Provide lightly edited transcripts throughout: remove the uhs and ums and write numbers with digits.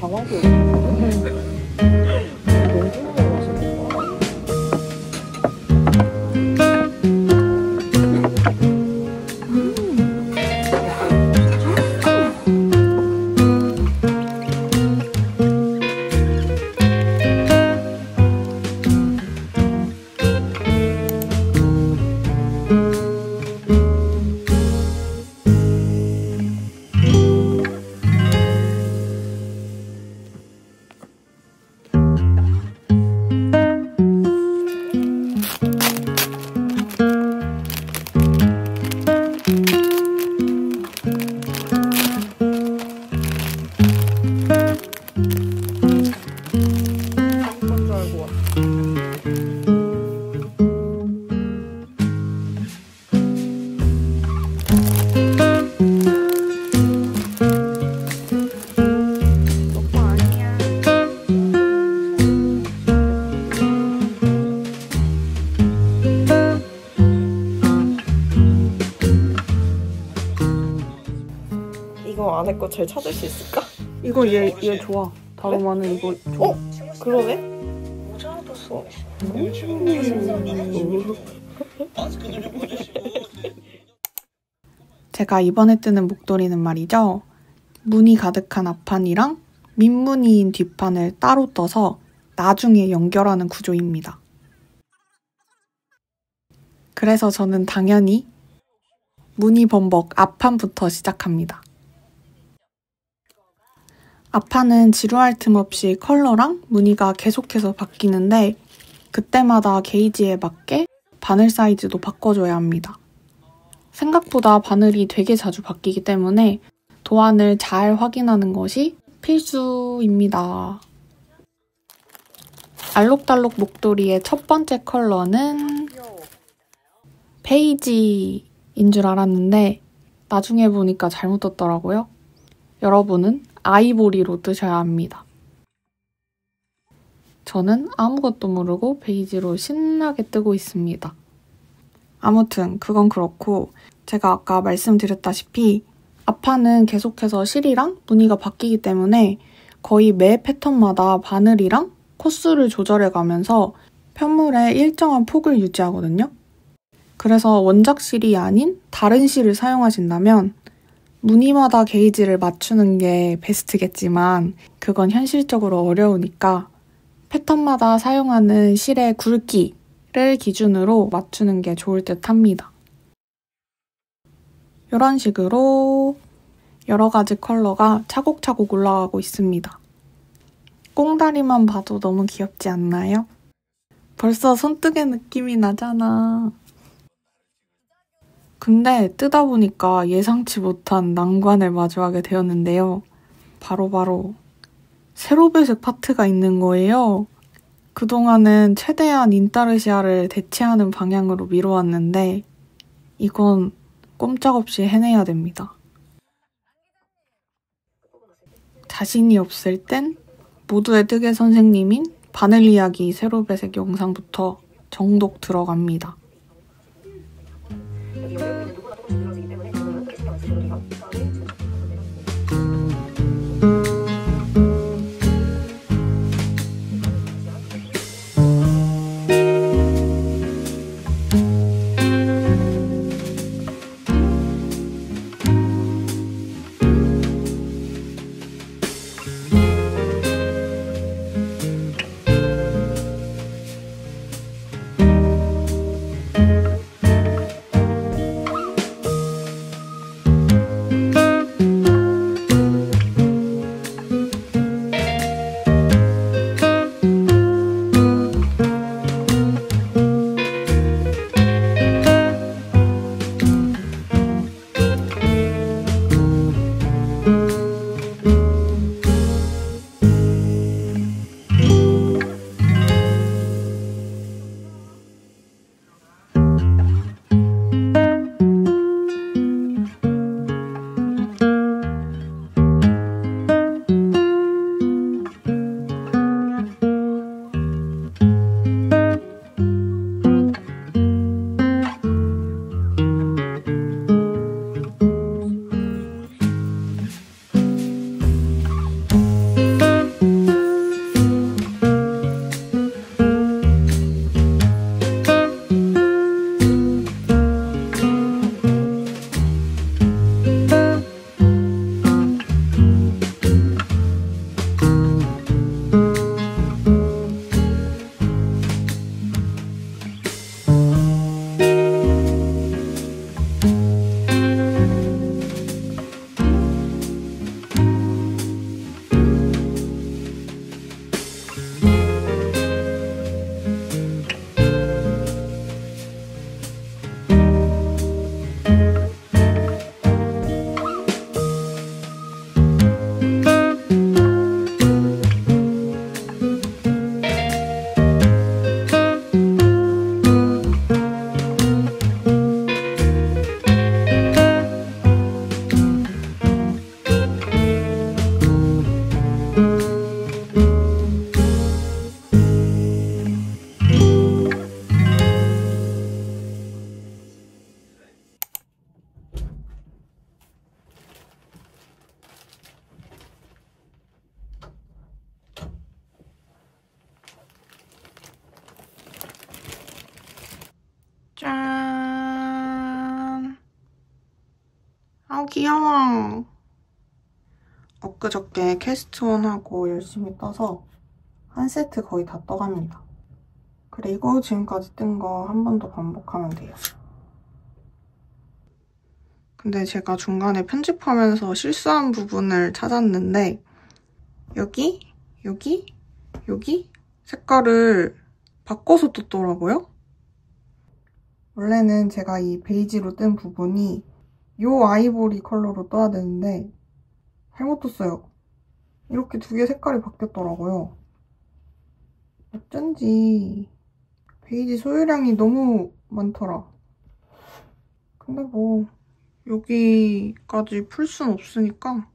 강하게 너무 이거 안에 거 잘 찾을 수 있을까? 이거 얘 좋아. 다로마는 이거 좋아. 그러네? 제가 이번에 뜨는 목도리는 말이죠. 무늬 가득한 앞판이랑 민무늬인 뒷판을 따로 떠서 나중에 연결하는 구조입니다. 그래서 저는 당연히 무늬 범벅 앞판부터 시작합니다. 앞판은 지루할 틈 없이 컬러랑 무늬가 계속해서 바뀌는데 그때마다 게이지에 맞게 바늘 사이즈도 바꿔줘야 합니다. 생각보다 바늘이 되게 자주 바뀌기 때문에 도안을 잘 확인하는 것이 필수입니다. 알록달록 목도리의 첫 번째 컬러는 베이지인 줄 알았는데 나중에 보니까 잘못 떴더라고요. 여러분은 아이보리로 뜨셔야 합니다. 저는 아무것도 모르고 베이지로 신나게 뜨고 있습니다. 아무튼 그건 그렇고 제가 아까 말씀드렸다시피 앞판은 계속해서 실이랑 무늬가 바뀌기 때문에 거의 매 패턴마다 바늘이랑 코스를 조절해가면서 편물의 일정한 폭을 유지하거든요. 그래서 원작 실이 아닌 다른 실을 사용하신다면 무늬마다 게이지를 맞추는 게 베스트겠지만 그건 현실적으로 어려우니까 패턴마다 사용하는 실의 굵기를 기준으로 맞추는 게 좋을 듯 합니다. 이런 식으로 여러 가지 컬러가 차곡차곡 올라가고 있습니다. 꽁다리만 봐도 너무 귀엽지 않나요? 벌써 손뜨개 느낌이 나잖아. 근데 뜨다 보니까 예상치 못한 난관을 마주하게 되었는데요. 바로 세로배색 파트가 있는 거예요. 그동안은 최대한 인타르시아를 대체하는 방향으로 미뤄왔는데 이건 꼼짝없이 해내야 됩니다. 자신이 없을 땐 모두의 뜨개 선생님인 바늘 이야기 세로배색 영상부터 정독 들어갑니다. 귀여워. 엊그저께 캐스트온하고 열심히 떠서 한 세트 거의 다 떠갑니다. 그리고 지금까지 뜬 거 한 번 더 반복하면 돼요. 근데 제가 중간에 편집하면서 실수한 부분을 찾았는데 여기 색깔을 바꿔서 떴더라고요. 원래는 제가 이 베이지로 뜬 부분이 이 아이보리 컬러로 떠야 되는데 잘못 떴어요. 이렇게 두 개 색깔이 바뀌었더라고요. 어쩐지 베이지 소유량이 너무 많더라. 근데 뭐 여기까지 풀 순 없으니까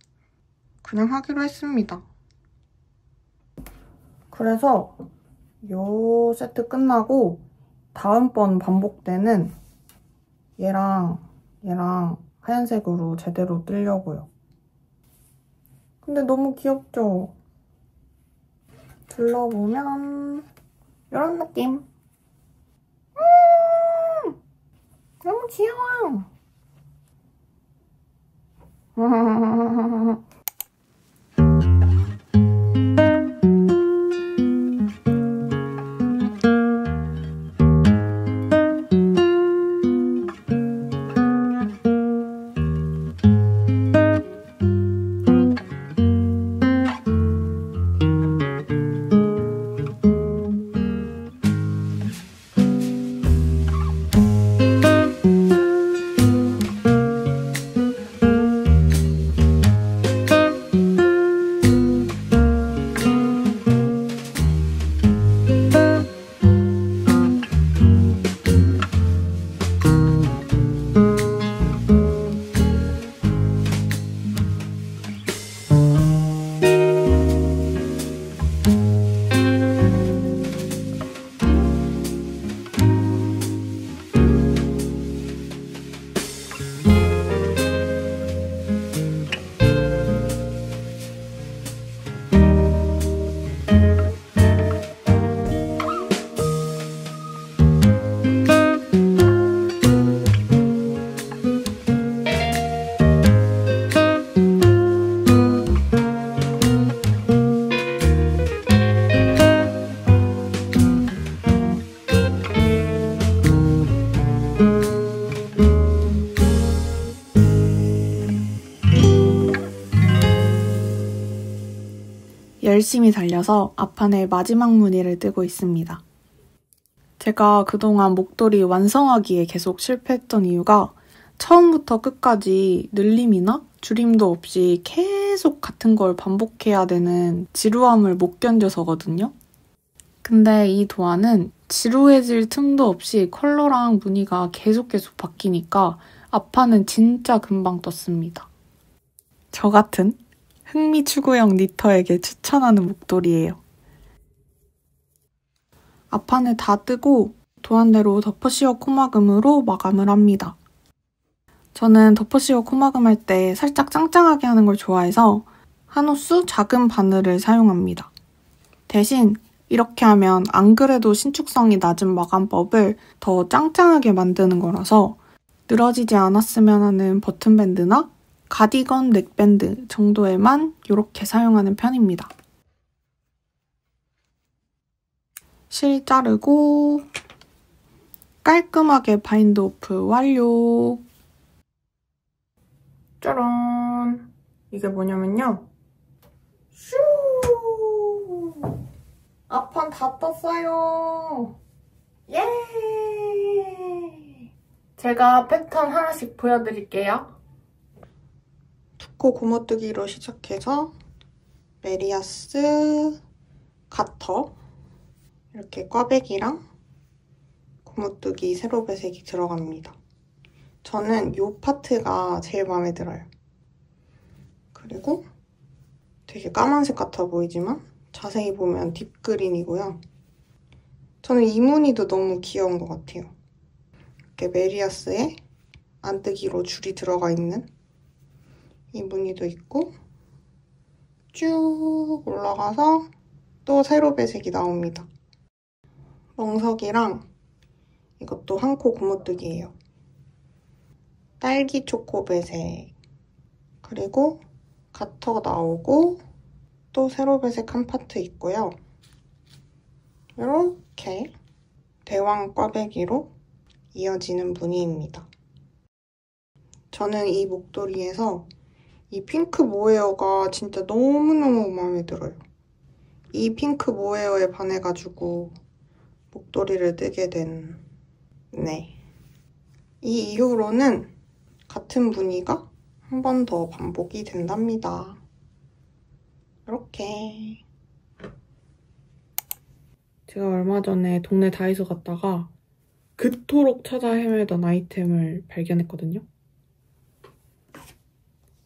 그냥 하기로 했습니다. 그래서 요 세트 끝나고 다음번 반복되는 얘랑 하얀색으로 제대로 뜨려고요. 근데 너무 귀엽죠? 둘러보면 이런 느낌. 너무 귀여워. 열심히 달려서 앞판에 마지막 무늬를 뜨고 있습니다. 제가 그동안 목도리 완성하기에 계속 실패했던 이유가 처음부터 끝까지 늘림이나 줄임도 없이 계속 같은 걸 반복해야 되는 지루함을 못 견뎌서거든요. 근데 이 도안은 지루해질 틈도 없이 컬러랑 무늬가 계속 바뀌니까 앞판은 진짜 금방 떴습니다. 저 같은 흥미 추구형 니터에게 추천하는 목도리예요. 앞판을 다 뜨고 도안대로 덮어씌워 코막음으로 마감을 합니다. 저는 덮어씌워 코막음 할 때 살짝 짱짱하게 하는 걸 좋아해서 한 호수 작은 바늘을 사용합니다. 대신 이렇게 하면 안 그래도 신축성이 낮은 마감법을 더 짱짱하게 만드는 거라서 늘어지지 않았으면 하는 버튼밴드나 가디건 넥밴드 정도에만 이렇게 사용하는 편입니다. 실 자르고 깔끔하게 바인드 오프 완료! 짜란! 이게 뭐냐면요. 슈! 앞판 다 떴어요! 예! 제가 패턴 하나씩 보여드릴게요. 두코 고무뜨기로 시작해서 메리아스, 가터, 이렇게 꽈배기랑 고무뜨기 세로 배색이 들어갑니다. 저는 이 파트가 제일 마음에 들어요. 그리고 되게 까만색 같아 보이지만 자세히 보면 딥그린이고요. 저는 이 무늬도 너무 귀여운 것 같아요. 이렇게 메리아스에 안뜨기로 줄이 들어가 있는 이 무늬도 있고 쭉 올라가서 또 세로 배색이 나옵니다. 멍석이랑 이것도 한코 고무뜨기예요. 딸기 초코 배색. 그리고 가터 나오고 또 세로 배색한 파트 있고요. 이렇게 대왕 꽈배기로 이어지는 무늬입니다. 저는 이 목도리에서 이 핑크 모헤어가 진짜 너무너무 마음에 들어요. 이 핑크 모헤어에 반해가지고 목도리를 뜨게 된 네. 이 이후로는 같은 무늬가 한 번 더 반복이 된답니다. 이렇게. 제가 얼마 전에 동네 다이소 갔다가 그토록 찾아 헤매던 아이템을 발견했거든요.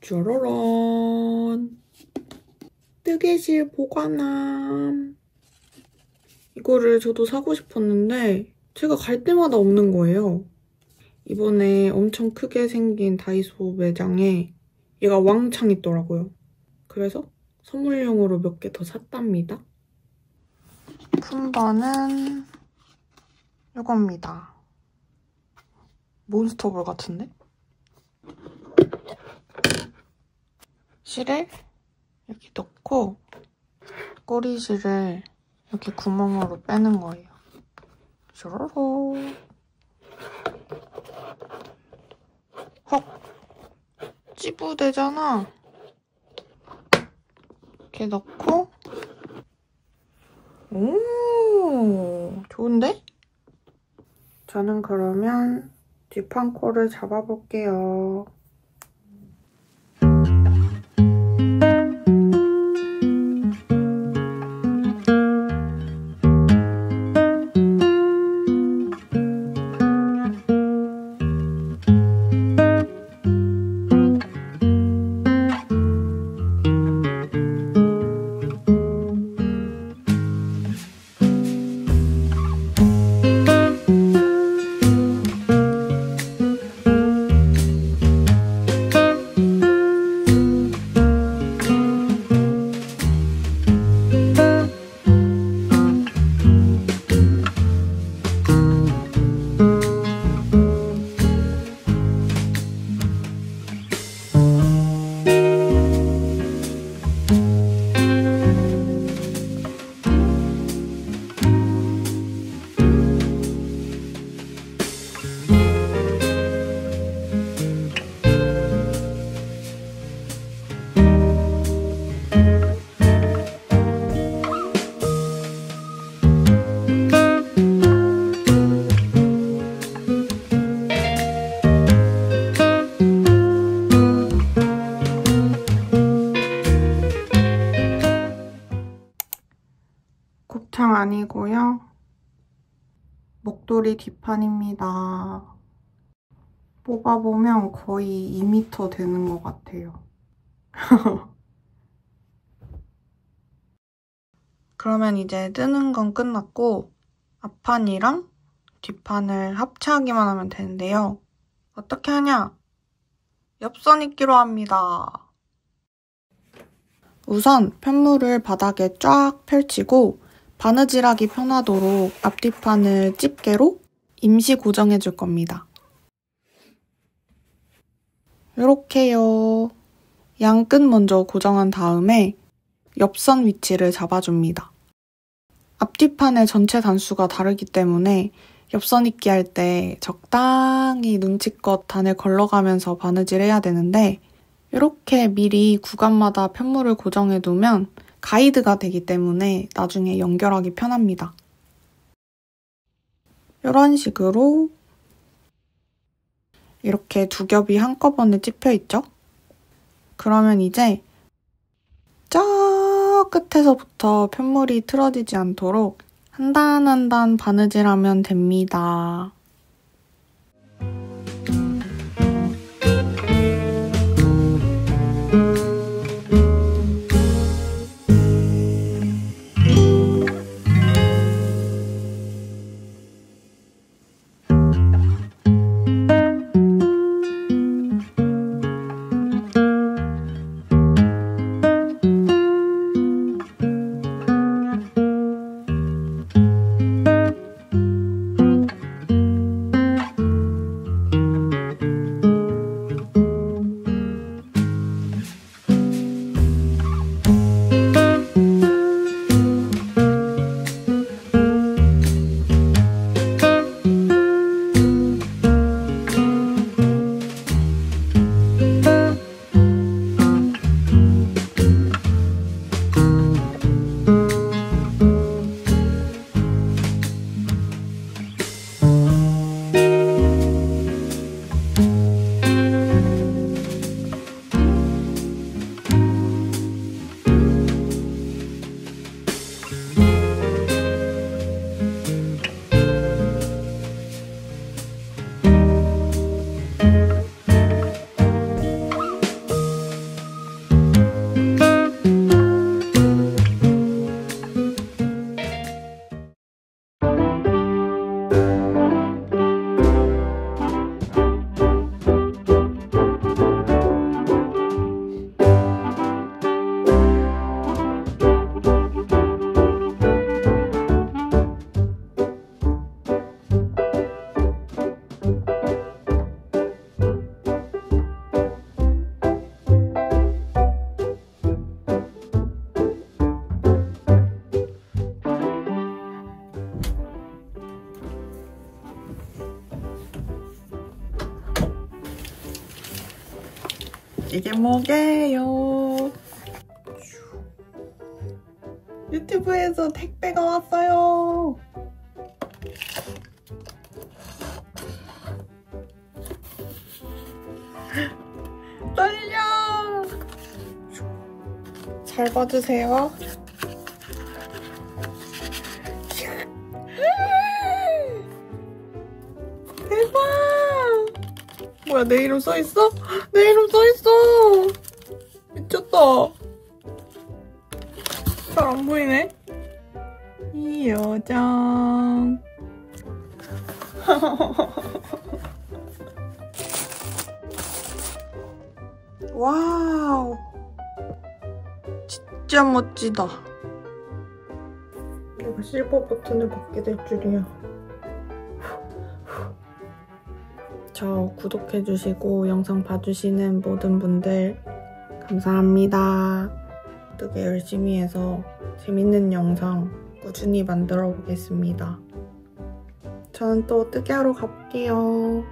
짜라란! 뜨개질 보관함. 이거를 저도 사고 싶었는데 제가 갈 때마다 없는 거예요. 이번에 엄청 크게 생긴 다이소 매장에 얘가 왕창 있더라고요. 그래서 선물용으로 몇 개 더 샀답니다. 품번은 이겁니다. 몬스터볼 같은데? 실을 이렇게 넣고 꼬리실을 이렇게 구멍으로 빼는 거예요. 슈루루. 헉! 찌부되잖아. 이렇게 넣고 오, 좋은데? 저는 그러면 뒷판코를 잡아볼게요. 곱창 아니고요. 목도리 뒷판입니다. 뽑아보면 거의 2m 되는 것 같아요. 그러면 이제 뜨는 건 끝났고 앞판이랑 뒷판을 합체하기만 하면 되는데요. 어떻게 하냐? 엽선 입기로 합니다. 우선 편물을 바닥에 쫙 펼치고 바느질하기 편하도록 앞뒤판을 집게로 임시 고정해줄 겁니다. 이렇게요. 양끝 먼저 고정한 다음에 엽선 위치를 잡아줍니다. 앞뒤판의 전체 단수가 다르기 때문에 엽선 입기 할 때 적당히 눈치껏 단을 걸러가면서 바느질해야 되는데 이렇게 미리 구간마다 편물을 고정해두면 가이드가 되기 때문에 나중에 연결하기 편합니다. 이런 식으로 이렇게 두 겹이 한꺼번에 찝혀있죠? 그러면 이제 저 끝에서부터 편물이 틀어지지 않도록 한 단 한 단 바느질하면 됩니다. 이게 뭐게요? 유튜브에서 택배가 왔어요. 떨려. 잘 봐주세요. 대박! 뭐야, 내 이름 써있어? 내 이름 써있어! 미쳤다. 잘 안 보이네? 이 여정. 와우. 진짜 멋지다. 내가 실버 버튼을 받게 될 줄이야. 저 구독해주시고 영상 봐주시는 모든 분들 감사합니다. 되게 열심히 해서 재밌는 영상 꾸준히 만들어 보겠습니다. 저는 또 뜨개하러 가볼게요.